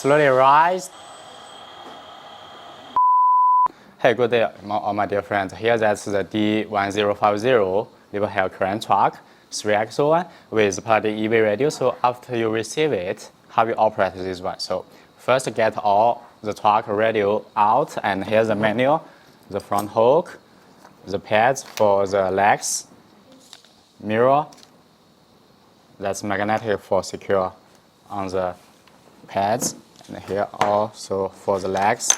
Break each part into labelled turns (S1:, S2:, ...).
S1: slowly rise. Hey, good day, all my dear friends. Here that's the D1050 liver hair current truck, 3-axle one with plug-in EV radio. So after you receive it, how you operate this one? So first get all the truck radio out, and here's the manual, the front hook, the pads for the legs, mirror, that's magnetic for secure on the pads, and here also for the legs,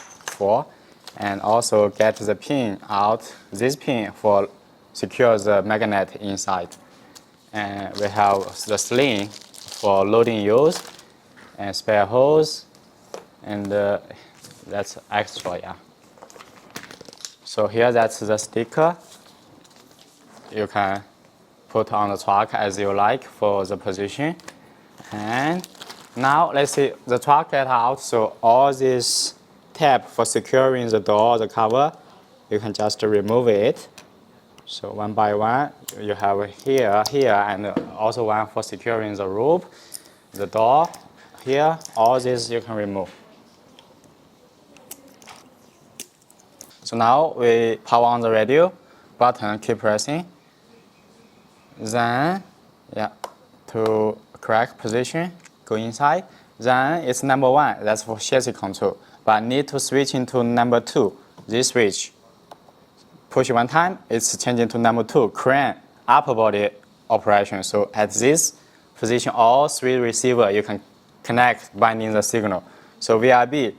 S1: and also get the pin out, this pin for secure the magnet inside. And we have the sling for loading use, and spare hose, and that's extra, yeah. So here that's the sticker. You can put on the truck as you like for the position. And now let's see the truck get out. So all this tab for securing the door, the cover, you can just remove it. So one by one, you have here, and also one for securing the rope, the door, here, all this you can remove. So now we power on the radio button, keep pressing. Then, to correct position, go inside. Then it's number 1, that's for chassis control. But need to switch into number 2, this switch. Push one time, it's changing to number 2, crane upper body operation. So at this position, all 3 receiver you can connect binding the signal. So VIB,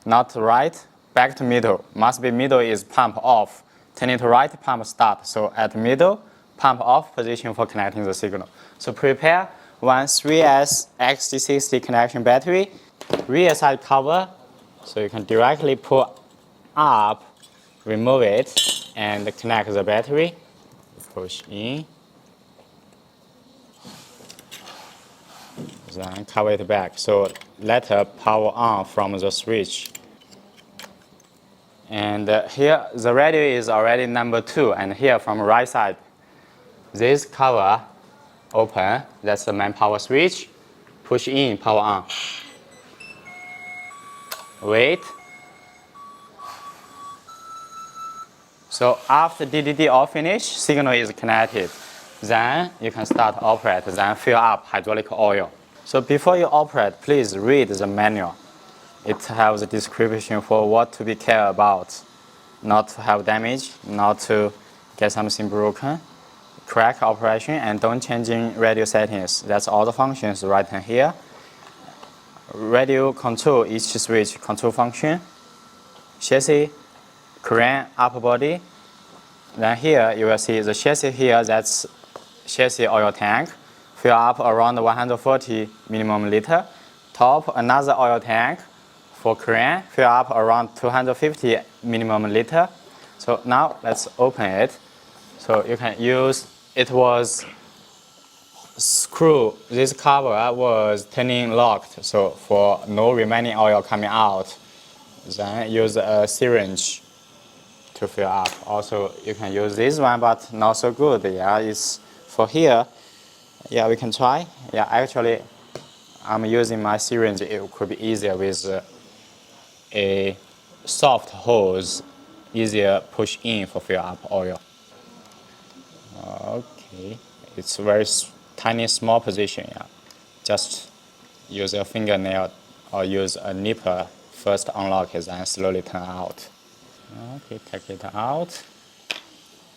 S1: not right, back to middle. Must be middle is pump off. Turning to right, pump start. So at middle, pump off position for connecting the signal. So prepare one 3S XT60 connection battery, rear side cover, so you can directly pull up, remove it, and connect the battery. Push in. Then cover it back. So let power on from the switch. And here the radio is already number 2, and here from right side, this cover open, that's the main power switch. Push in, power on. Wait. So after DDD all finish, signal is connected. Then you can start operate, then fill up hydraulic oil. So before you operate, please read the manual. It has a description for what to be care about. Not to have damage, not to get something broken. Correct operation, and don't change in radio settings. That's all the functions right in here. Radio control each switch control function. Chassis, crane, upper body. Then here you will see the chassis here, that's chassis oil tank. Fill up around 140 minimum liter. Top, another oil tank. For crane, fill up around 250 minimum liter. So now let's open it. So you can use, it was screw, this cover was turning locked, so for no remaining oil coming out. Then use a syringe to fill up. Also you can use this one, but not so good. Yeah, it's for here. Yeah, we can try. Yeah, actually I'm using my syringe. It could be easier with a soft hose, easier push in for fill up oil. Okay, it's very tiny small position. Yeah, just use a fingernail or use a nipper. First unlock it and slowly turn out. Okay, take it out.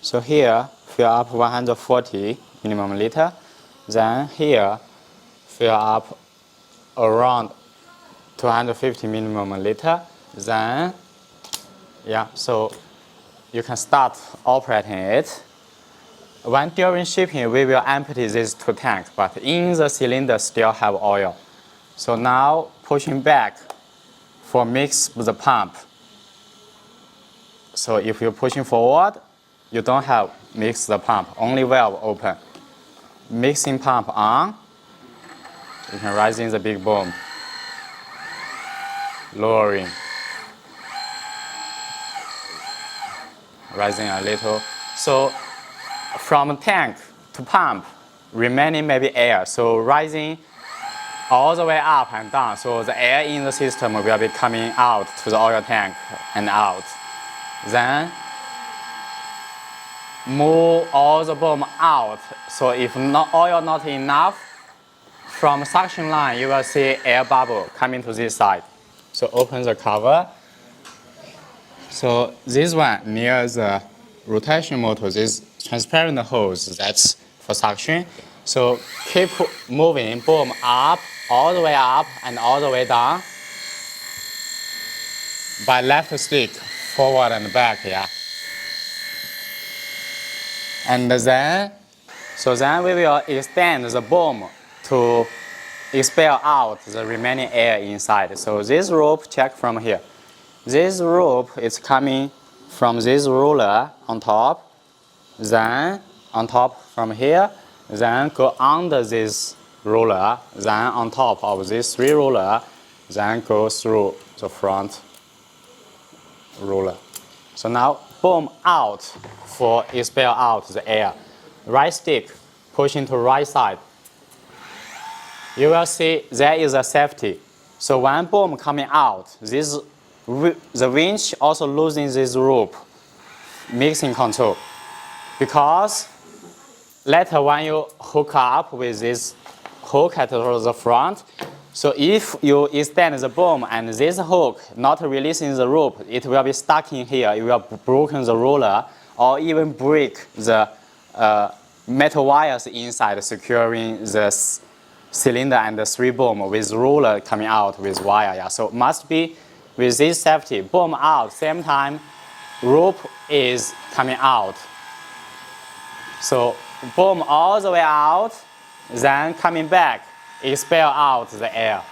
S1: So here fill up 140 minimum liter. Then here fill up around 250 minimum liter. Then, so you can start operating it. When during shipping, we will empty these 2 tanks, but in the cylinder still have oil. So now pushing back for mix the pump. So if you're pushing forward, you don't have mix the pump, only valve open. Mixing pump on, you can raise in the big boom. Lowering. Rising a little. So from tank to pump, remaining maybe air. So rising all the way up and down. So the air in the system will be coming out to the oil tank and out. Then move all the boom out. So if oil not enough, from suction line you will see air bubble coming to this side. So open the cover. So this one near the rotation motor, this transparent hose, that's for suction. So keep moving, boom up, all the way up and all the way down by left stick, forward and back, yeah. And then we will extend the boom to expel out the remaining air inside. So this rope, check from here. This rope is coming from this ruler on top, then on top from here, then go under this ruler, then on top of this 3 ruler, then go through the front ruler. So now boom out for expel out the air. Right stick pushing to right side. You will see there is a safety. So when boom coming out, the winch also losing this rope, mixing control. Because later when you hook up with this hook at the front, so if you extend the boom and this hook not releasing the rope, it will be stuck in here. It will broken the roller or even break the metal wires inside securing the cylinder and the 3 boom with roller coming out with wire. Yeah. So must be with this safety, boom out, same time rope is coming out. So boom all the way out, then coming back, expel out the air.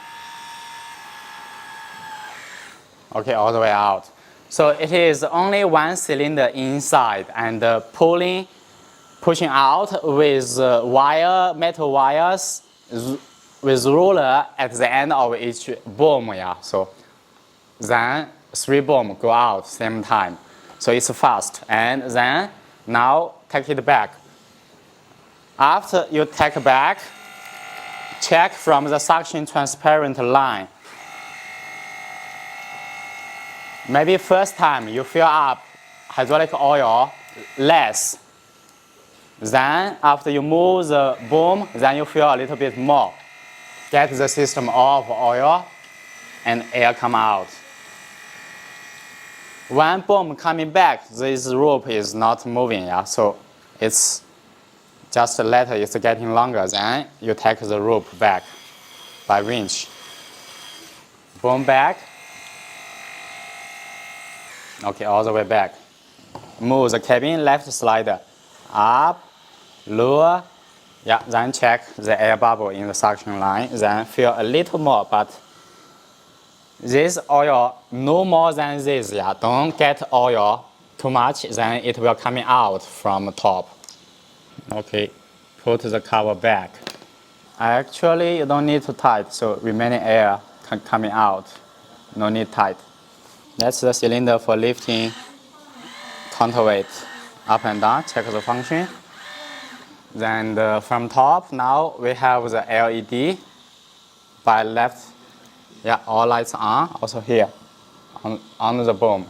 S1: Okay, all the way out. So it is only 1 cylinder inside and pushing out with metal wires with roller at the end of each boom. Yeah. So then 3 boom go out same time. So it's fast. And then now take it back. After you take back, check from the suction transparent line. Maybe first time you fill up hydraulic oil less. Then after you move the boom, then you fill a little bit more. Get the system of oil and air come out. When boom coming back, this rope is not moving, yeah. So it's just later it's getting longer. Then you take the rope back by winch. Boom back. Okay, all the way back. Move the cabin left slider up, lower. Yeah, then check the air bubble in the suction line. Then fill a little more, but this oil no more than this. Yeah, don't get oil too much, then it will coming out from the top. Okay, put the cover back. Actually, you don't need to tight, so remaining air coming out. No need tight. That's the cylinder for lifting counterweight up and down. Check the function. Then from top, now we have the LED by left. Yeah, all lights on. Also here, on the boom,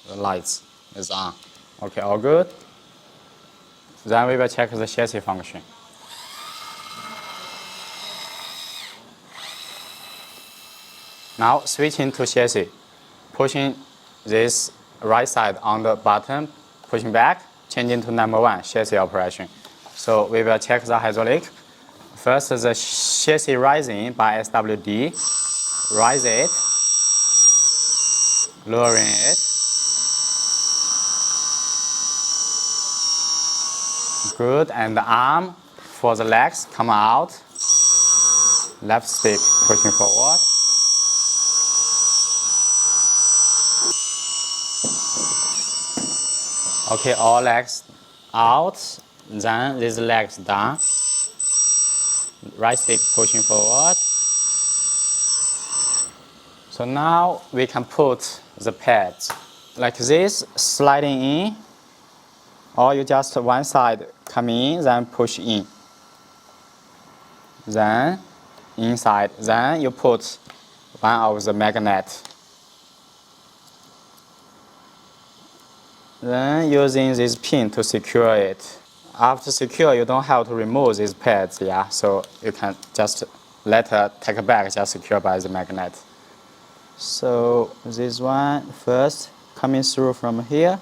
S1: the lights is on. Okay, all good. Then we will check the chassis function. Now switching to chassis, pushing this right side on the button, pushing back, changing to number 1, chassis operation. So we will check the hydraulic. First, the chassis rising by SWD, rise it, lowering it. Good, and the arm for the legs come out. Left stick pushing forward. Okay, all legs out, then these legs down. Right stick pushing forward. So now we can put the pads like this, sliding in, or you just one side come in, then push in. Then inside. Then you put one of the magnet. Then using this pin to secure it. After secure, you don't have to remove these pads, yeah. So you can just let it take back, just secure by the magnet. So this one first coming through from here.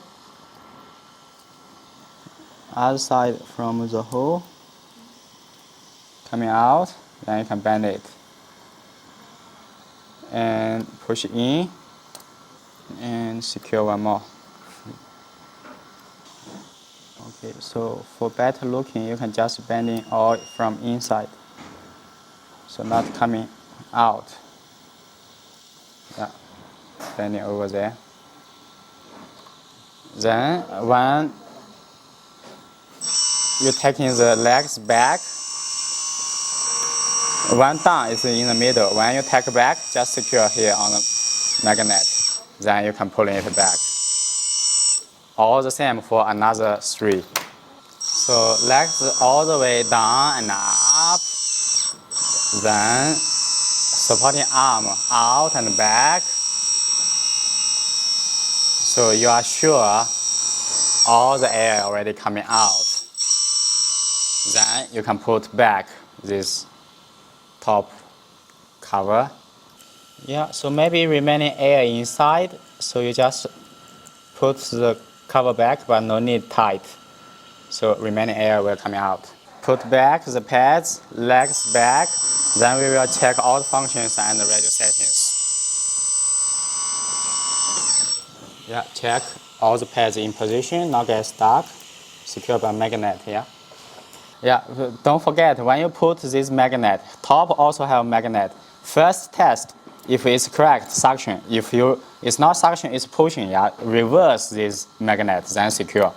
S1: Other side from the hole coming out, then you can bend it and push in and secure one more. Okay, so for better looking, you can just bend it all from inside, so not coming out. Yeah, bending over there. Then when you're taking the legs back, one down is in the middle. When you take back, just secure here on the magnet. Then you can pull it back. All the same for another 3. So legs all the way down and up. Then supporting arm out and back. So you are sure all the air already coming out. Then you can put back this top cover. Yeah, so maybe remaining air inside, so you just put the cover back, but no need tight. So remaining air will come out. Put back the pads, legs back, then we will check all the functions and the radio settings. Yeah, check all the pads in position, not get stuck, secure by magnet, yeah. Yeah, don't forget, when you put this magnet, top also have magnet. First test, if it's correct, suction. If it's not suction, it's pushing, yeah. Reverse this magnet, then secure.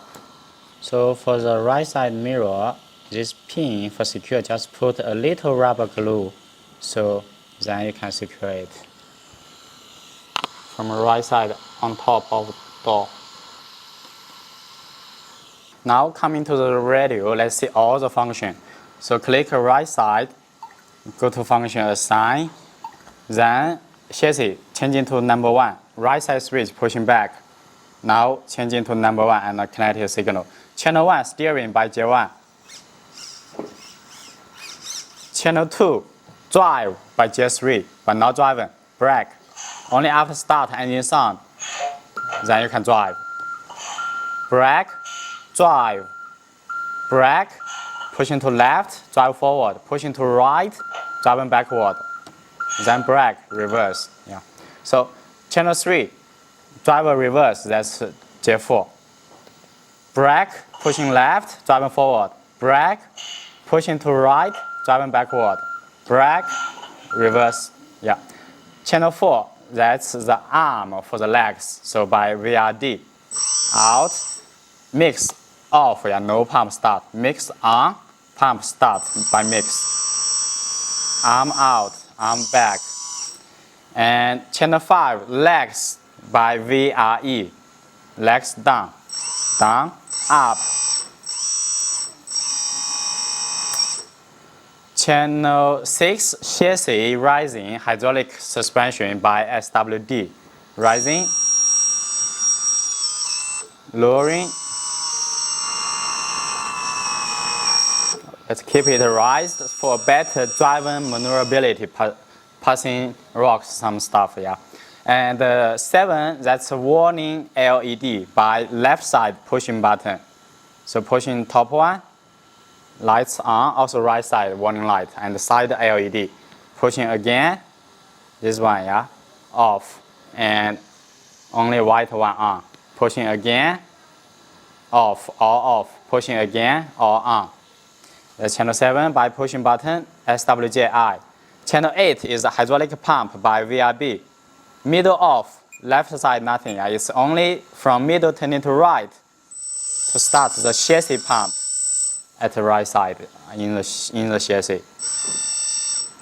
S1: So for the right side mirror, this pin for secure, just put a little rubber glue, so then you can secure it. From the right side on top of the door. Now coming to the radio, let's see all the function. So click right side, go to function assign, then chassis changing to number 1, right side switch pushing back. Now changing to number 1 and a kinetic signal. Channel 1 steering by J1. Channel 2 drive by J3, but not driving, brake. Only after start engine sound, then you can drive. Brake, drive, brake, pushing to left, drive forward, pushing to right, driving backward, then brake, reverse. Yeah. So channel 3, driver reverse, that's J4. Brake, pushing left, driving forward, brake, pushing to right, driving backward, brake, reverse. Yeah. Channel 4, that's the arm for the legs, so by VRD. Out, mix, off, yeah, no pump start. Mix on, pump start by mix. Arm out, arm back. And channel 5, legs by VRE. Legs down, down, up. Channel 6, chassis rising, hydraulic suspension by SWD. Rising, lowering. Let's keep it raised for better driving maneuverability, passing rocks, some stuff, yeah. And 7, that's a warning LED by left side pushing button. So pushing top one, lights on, also right side warning light, and the side LED. Pushing again, this one, yeah, off, and only white one on. Pushing again, off, all off. Pushing again, all on. That's channel 7 by pushing button, SWJI. Channel 8 is a hydraulic pump by VRB. Middle off, left side nothing. Yeah. It's only from middle turning to right to start the chassis pump at the right side in the chassis.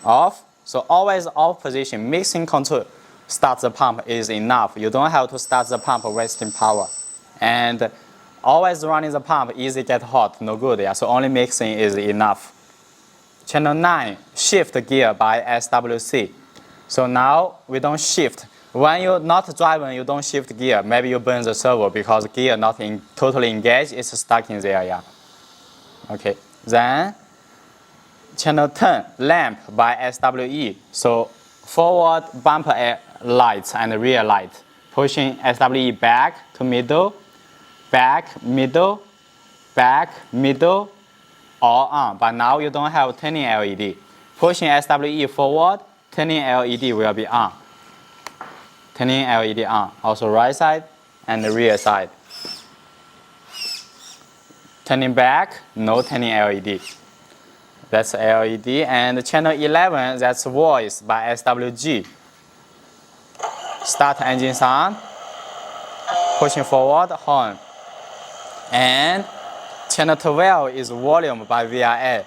S1: Off, so always off position, mixing control. Start the pump is enough. You don't have to start the pump wasting power. And always running the pump, easy get hot, no good. Yeah. So only mixing is enough. Channel 9, shift gear by SWC. So now we don't shift. When you're not driving, you don't shift gear. Maybe you burn the servo because gear not totally engaged, it's stuck in there, yeah. Okay, then channel 10, lamp by SWE. So forward bumper lights and rear light. Pushing SWE back to middle, back, middle, back, middle, all on. But now you don't have turning LED. Pushing SWE forward, turning LED will be on. Turning LED on. Also right side and the rear side. Turning back, no turning LED. That's LED. And channel 11, that's voice by SWG. Start engine sound. Pushing forward, horn. And channel 12 is volume by VRA.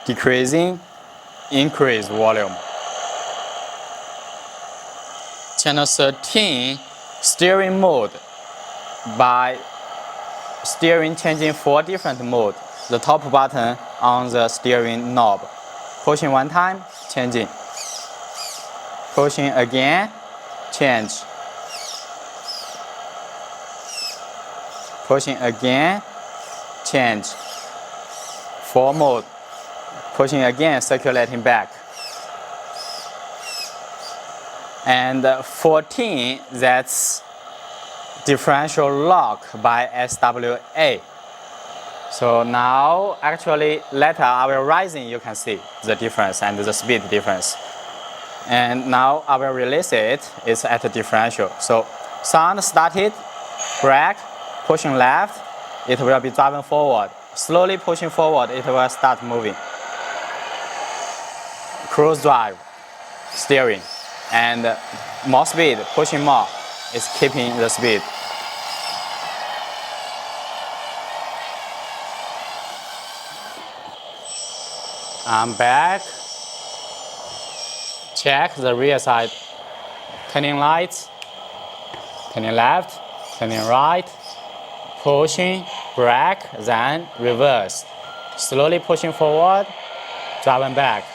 S1: Decreasing, increase volume. Channel 13, steering mode by steering changing 4 different modes. The top button on the steering knob. Pushing one time, changing. Pushing again, change. Pushing again, change. 4 mode. Pushing again, circulating back. And 14, that's differential lock by SWA. So now, actually, later our rising, you can see the difference and the speed difference. And now I will release it, it's at a differential. So sound started, brake, pushing left, it will be driving forward. Slowly pushing forward, it will start moving. Cruise drive, steering. And more speed, pushing more, is keeping the speed. I'm back. Check the rear side. Turning lights, turning left, turning right, pushing, brake, then reverse. Slowly pushing forward, driving back.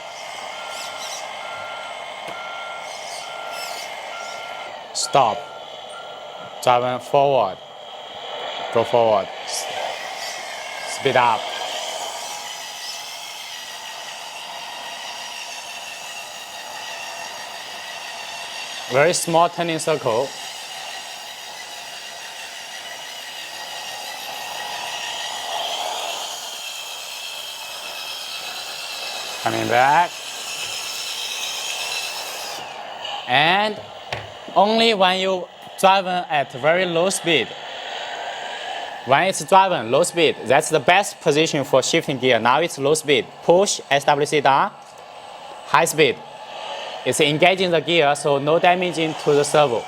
S1: Stop, driving forward, go forward, speed up. Very small turning circle. Coming back. And only when you driving at very low speed. When it's driving low speed, that's the best position for shifting gear. Now it's low speed. Push SWC down, high speed. It's engaging the gear, so no damaging to the servo.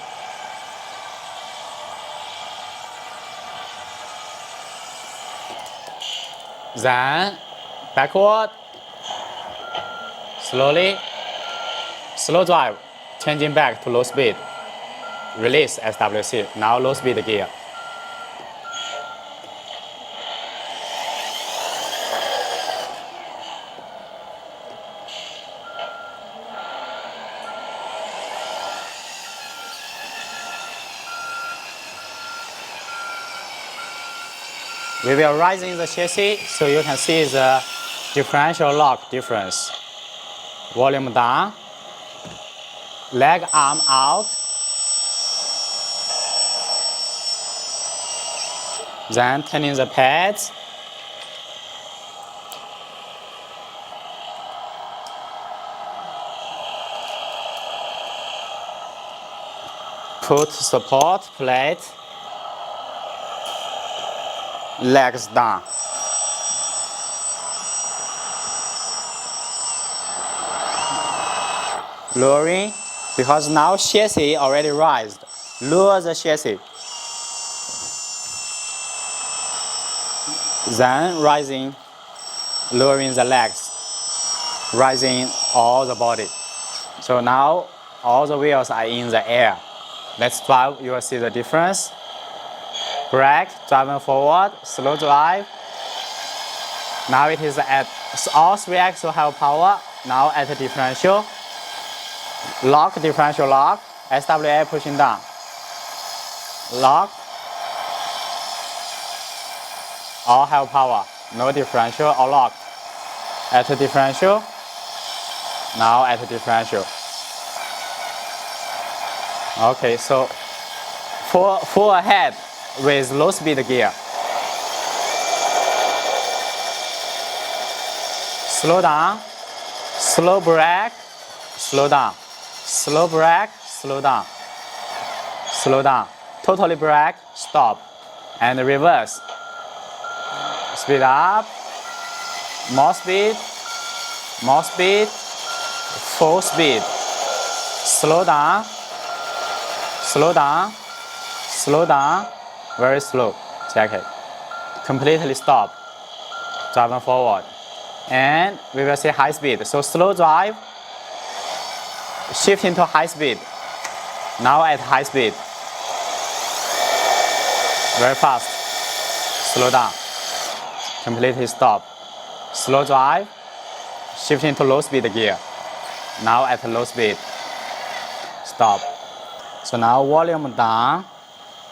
S1: Then backward, slowly, slow drive, changing back to low speed. Release SWC, now low speed gear. We will raising the chassis so you can see the differential lock difference. Volume down, leg arm out, then turning the pads, put support plate, legs down. Lowering, because now chassis already raised. Lower the chassis. Then rising, lowering the legs, rising all the body. So now all the wheels are in the air. Let's drive, you will see the difference. Brake, driving forward, slow drive. Now it is at So all 3 axles have power. Now at the differential, lock, differential lock, SWA pushing down, lock, all have power, no differential or locked. At the differential, now at the differential. Okay, so full ahead with low speed gear. Slow down, slow brake, slow down, slow brake, slow down, slow down, totally brake, stop, and reverse. Speed up, more speed, full speed, slow down, slow down, slow down, very slow, check it, completely stop, driving forward. And we will see high speed. So slow drive, shifting to high speed. Now at high speed. Very fast. Slow down. Completely stop. Slow drive, shifting to low speed gear. Now at low speed. Stop. So now volume down,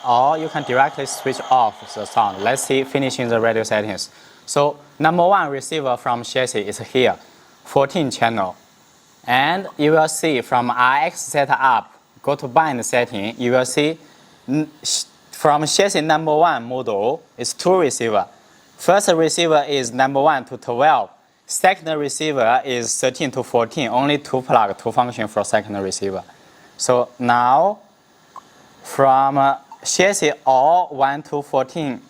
S1: or you can directly switch off the sound. Let's see finishing the radio settings. So number 1 receiver from chassis is here, 14 channel. And you will see from RX setup, go to bind setting, you will see from chassis number 1 model is 2 receiver. First receiver is number 1 to 12. Second receiver is 13 to 14, only 2 plug, 2 function for second receiver. So now from chassis all 1 to 14,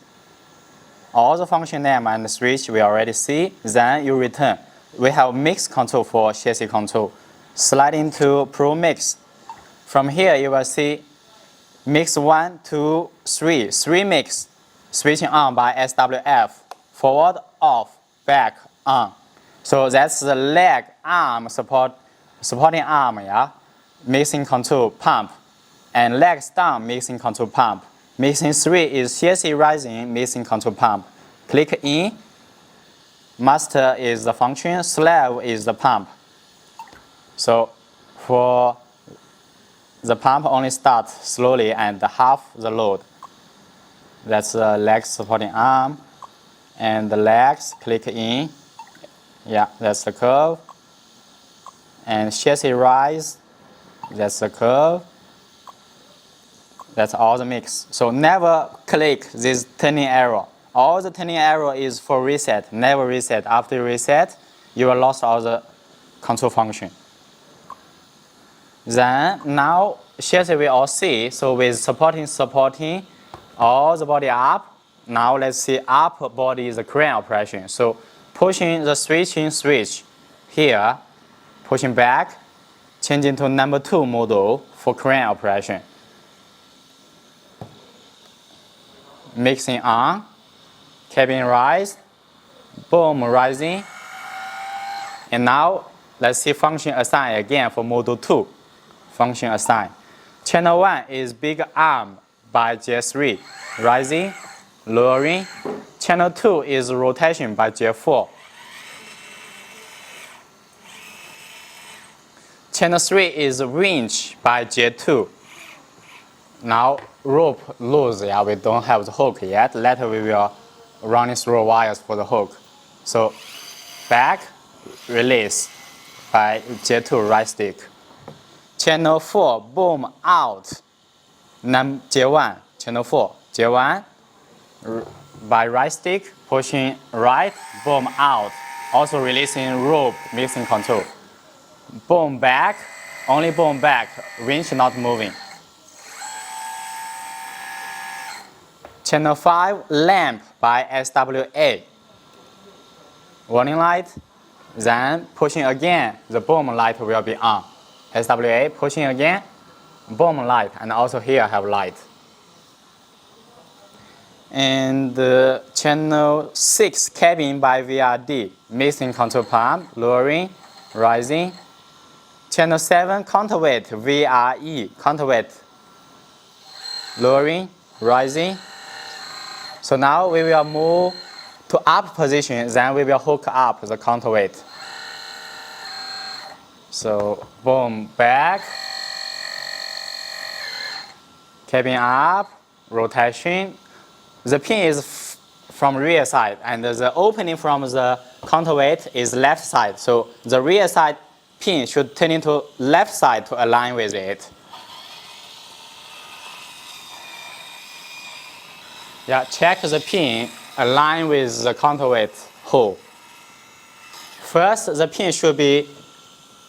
S1: all the function name and switch we already see, then you return. We have mix control for chassis control. Slide into Pro Mix. From here you will see mix 1, 2, 3, 3 mix, switching on by SWF, forward, off, back, on. So that's the leg arm supporting arm, yeah? Mixing control pump, and legs down mixing control pump. Mixing 3 is chassis rising mixing control pump. Click in, master is the function, slave is the pump. So for the pump only start slowly and half the load. That's the leg supporting arm, and the legs, click in, yeah, that's the curve. And chassis rise, that's the curve. That's all the mix. So never click this turning arrow. All the turning arrow is for reset. Never reset. After you reset, you will lose all the control function. Then now chassis we all see. So with supporting, all the body up. Now let's see up body is the crane operation. So pushing the switch here, pushing back, changing to number 2 model for crane operation. Mixing on, cabin rise, boom rising. And now let's see function assign again for model 2. Function assign. Channel 1 is big arm by J3, rising, lowering. Channel 2 is rotation by J4. Channel 3 is winch by J2. Now rope loose, yeah, we don't have the hook yet. Later we will run through wires for the hook. So back, release by J2 right stick. Channel 4, boom out, J1, channel 4, J1, by right stick, pushing right, boom out. Also releasing rope, mixing control. Boom back, only boom back, winch not moving. Channel 5, lamp by SWA. Warning light, then pushing again, the boom light will be on. SWA, pushing again, boom light, and also here have light. And channel 6, cabin by VRD, mixing control pump, lowering, rising. Channel 7, counterweight, VRE, counterweight, lowering, rising. So now we will move to up position, then we will hook up the counterweight. So boom, back, cabin up, rotation. The pin is from rear side, and the opening from the counterweight is left side. So the rear side pin should turn into left side to align with it. Yeah, check the pin align with the counterweight hole. First, the pin should be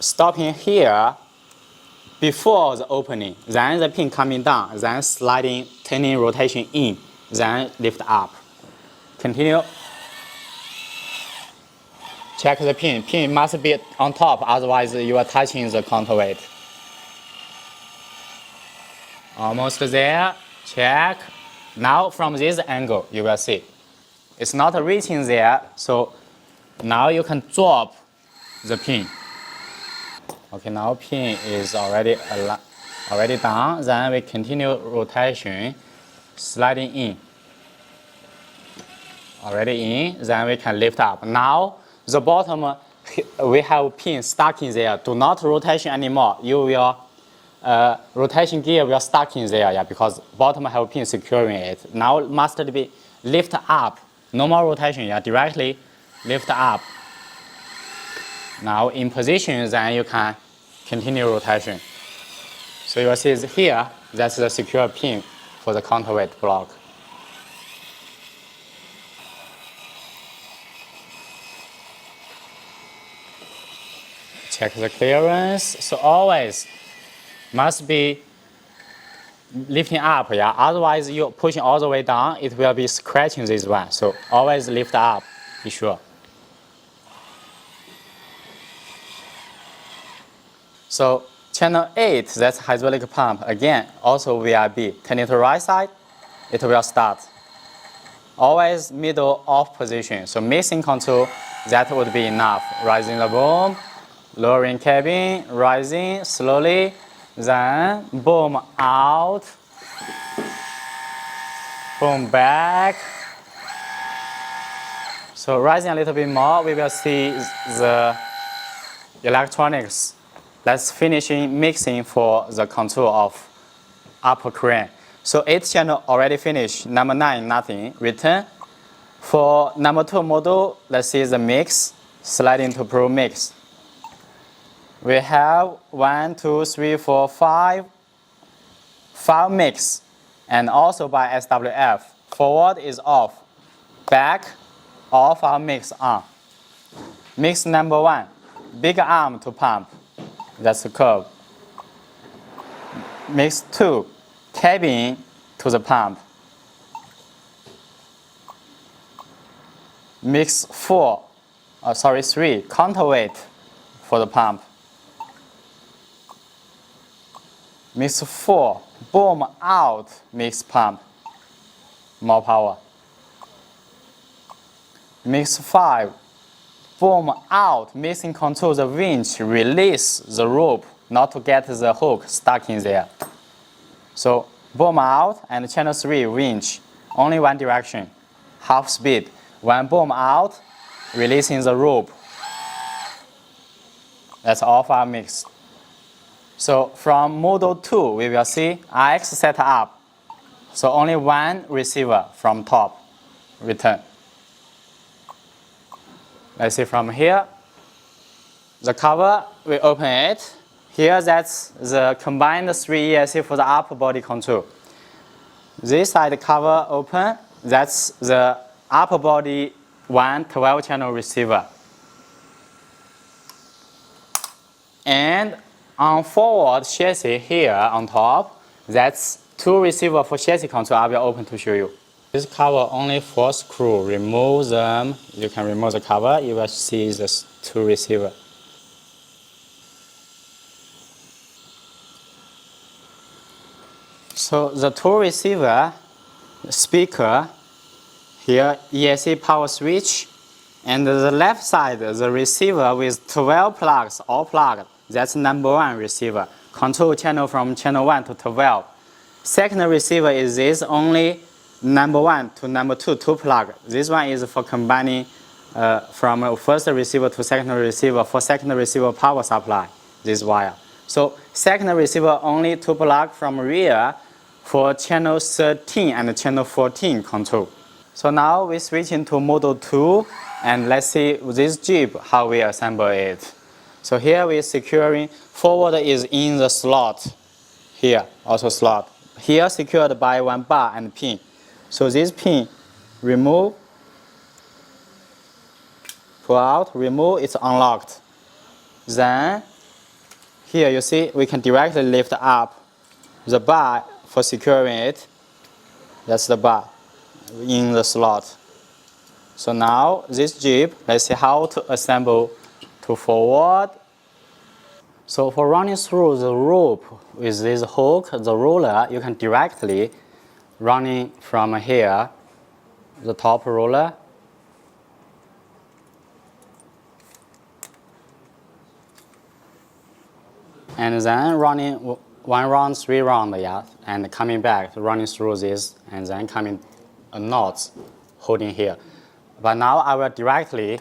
S1: stopping here before the opening. Then the pin coming down, then sliding, turning rotation in, then lift up. Continue. Check the pin. Pin must be on top, otherwise you are touching the counterweight. Almost there. Check. Now from this angle, you will see. It's not reaching there, so now you can drop the pin. Okay, now pin is already down. Then we continue rotation, sliding in. Already in, then we can lift up. Now the bottom, we have pin stuck in there. Do not rotation anymore. You will rotation gear will stuck in there, yeah, because bottom have pin securing it. Now must be lift up. No more rotation, yeah, directly lift up. Now in position, then you can continue rotation. So you will see here, that's the secure pin for the counterweight block. Check the clearance. So always must be lifting up, yeah. Otherwise, you're pushing all the way down, it will be scratching this one. So always lift up, be sure. So channel 8, that's hydraulic pump. Again, also VIB. Turn it to right side, it will start. Always middle off position. So mixing control, that would be enough. Rising the boom, lowering cabin, rising slowly, then boom out, boom back. So rising a little bit more, we will see the electronics. Let's finish mixing for the control of upper crane. So 8 channel already finished. Number 9, nothing. Return. For number 2 model, let's see the mix. Slide into Pro Mix. We have 1, 2, 3, 4, 5 mix, and also by SWF. Forward is off, back off, our mix on. Mix number 1, big arm to pump, that's the curve. Mix 2, cabin to the pump. Mix 3, counterweight for the pump. Mix 4, boom out, mix pump, more power. Mix 5, boom out, mixing control the winch, release the rope, not to get the hook stuck in there. So boom out and channel 3, winch, only one direction, half speed. When boom out, releasing the rope. That's all for our mix. So from model 2, we will see RX set up. So only one receiver from top, return. Let's see from here. The cover, we open it. Here, that's the combined 3 ESC for the upper body control. This side cover open, that's the upper body 1 12-channel receiver. And on forward chassis here on top, that's 2 receivers for chassis control. I will open to show you. This cover only 4 screws. Remove them. You can remove the cover. You will see the 2 receivers. So the 2 receiver, speaker, here ESC power switch, and the left side, the receiver with 12 plugs, all plugged. That's number 1 receiver. Control channel from channel 1 to 12. Second receiver is this, only number 1 to number 2 plug. This one is for combining from first receiver to second receiver for second receiver power supply, this wire. So second receiver only 2 plug from rear for channel 13 and channel 14 control. So now we switch into model 2 and let's see this Jeep how we assemble it. So here we securing forward is in the slot, here also slot. Here secured by 1 bar and pin. So this pin remove, pull out, remove, it's unlocked. Then here you see we can directly lift up the bar for securing it. That's the bar in the slot. So now this Jeep, let's see how to assemble to forward. So for running through the rope with this hook, the roller, you can directly running from here, the top roller, and then running 1 round, 3 round, yeah, and coming back, running through this, and then coming knots holding here. But now I will directly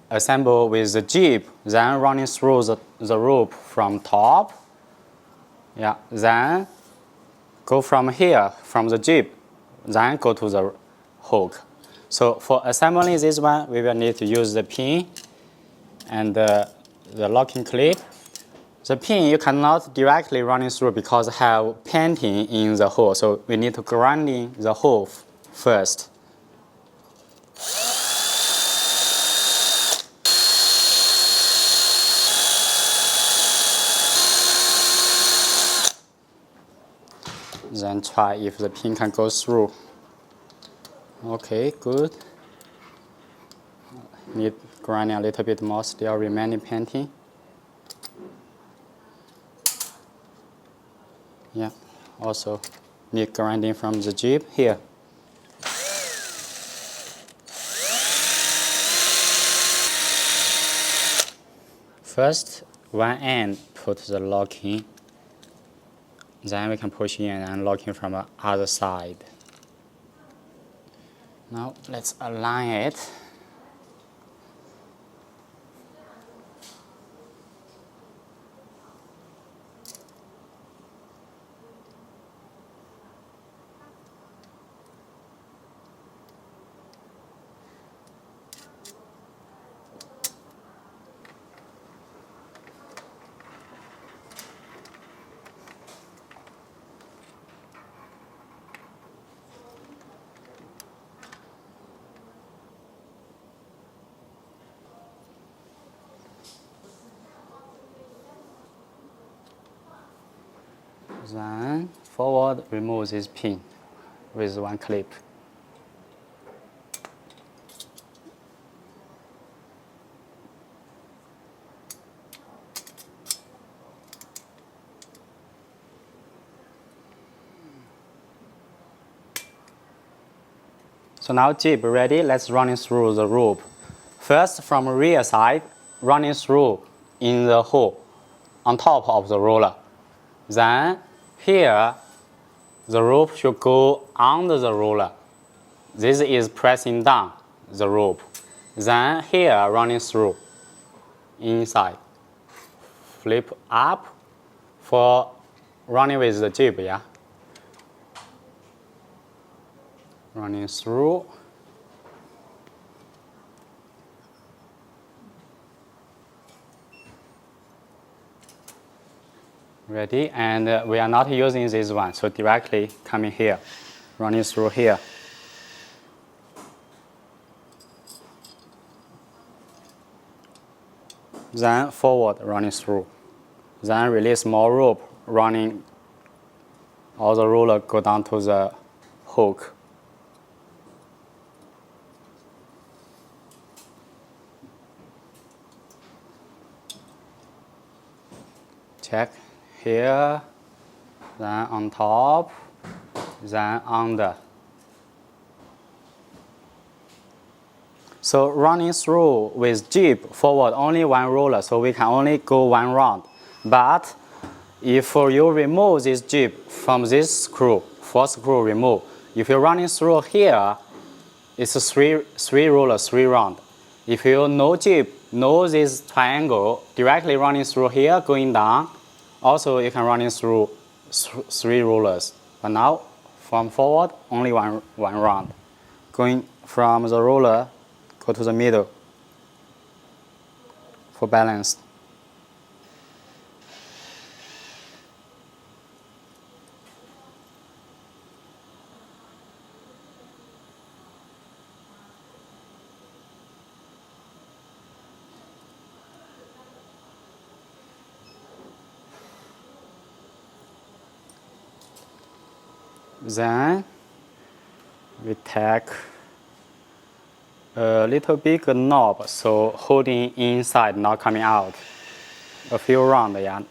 S1: assemble with the Jeep, then running through the rope from top, yeah, then go from here, from the Jeep, then go to the hook. So for assembling this one, we will need to use the pin and the locking clip. The pin you cannot directly running through because have painting in the hole, so we need to grinding the hole first. Then try if the pin can go through. Okay, good. Need grinding a little bit more, still remaining painting. Yeah, also need grinding from the Jeep here. First, one end put the locking. Then we can push in and locking from the other side. Now let's align it. Then forward remove this pin with 1 clip. So now Jeep ready, let's run it through the rope. First from rear side, running through in the hole on top of the roller. Then here, the rope should go under the roller. This is pressing down the rope. Then here, running through inside. Flip up for running with the Jeep, yeah? Running through. Ready, and we are not using this one, so directly coming here, running through here. Then forward, running through. Then release more rope, running all the roller go down to the hook. Check. Here, then on top, then under. So running through with Jeep forward only 1 roller, so we can only go 1 round. But if you remove this Jeep from this screw, 4th screw remove, If you're running through here, it's a three roller, 3 round. If you no jib, no this triangle, directly running through here, going down, also you can running through 3 rollers. But now, from forward, only one round. Going from the roller, go to the middle for balance. Then we take a little big knob, so holding inside, not coming out. A few rounds, yeah.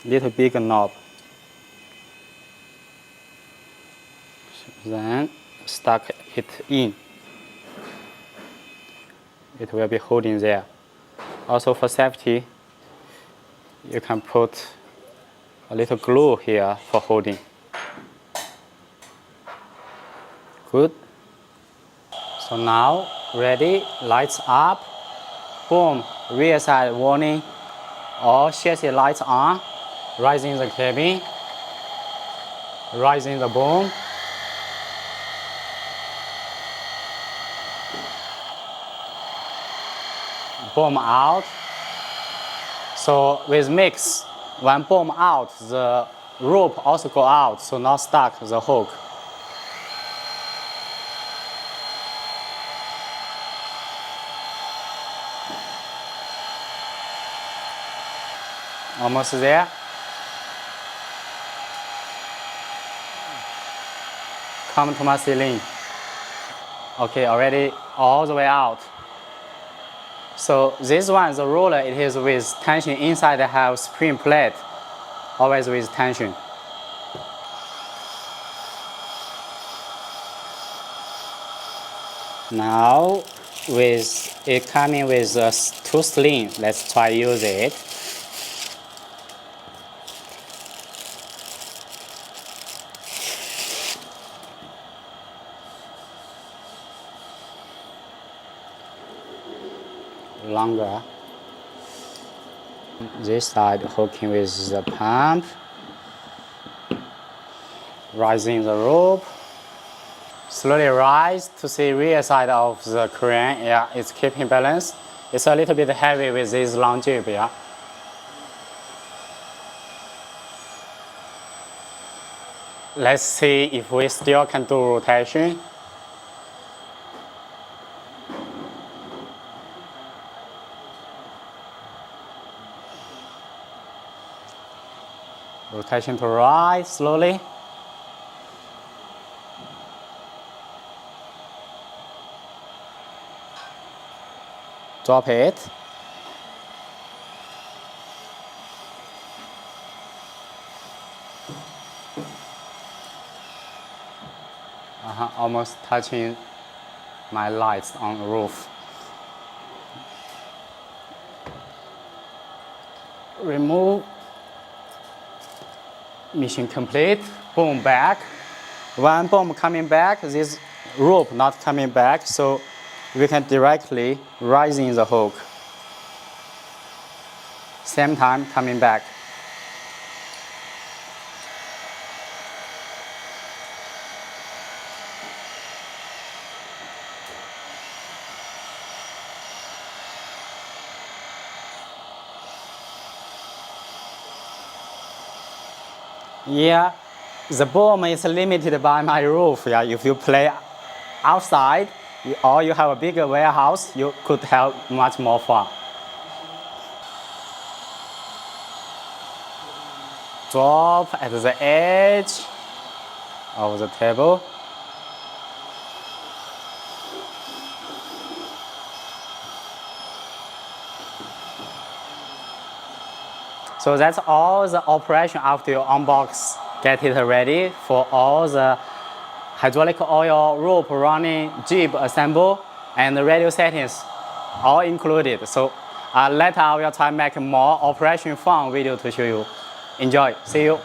S1: Little big knob. Then stuck it in. It will be holding there. Also for safety, you can put a little glue here for holding. Good. So now, ready, lights up. Boom, rear side warning. All chassis lights on. Rising the cabin. Rising the boom. Boom out. So with mix, when boom out, the rope also go out, so not stuck the hook. Almost there. Come to my ceiling. Okay, already all the way out. So this one, the roller, it is with tension inside. They have spring plate, always with tension. Now, with it coming with 2 slings, let's try use it. Longer. This side hooking with the pump, rising the rope, slowly rise to see rear side of the crane. Yeah, it's keeping balance. It's a little bit heavy with this long jib. Yeah. Let's see if we still can do rotation. Rotation to right, slowly. Drop it. Almost touching my lights on the roof. Remove. Mission complete. Boom back. One boom coming back, this rope not coming back, so we can directly rising the hook. Same time coming back. Yeah, the boom is limited by my roof. Yeah, if you play outside or you have a bigger warehouse, you could have much more fun. Drop at the edge of the table. So that's all the operation after you unbox, get it ready for all the hydraulic oil, rope running, jib assemble, and radio settings, all included. So later I will try to make more operation fun video to show you. Enjoy. See you.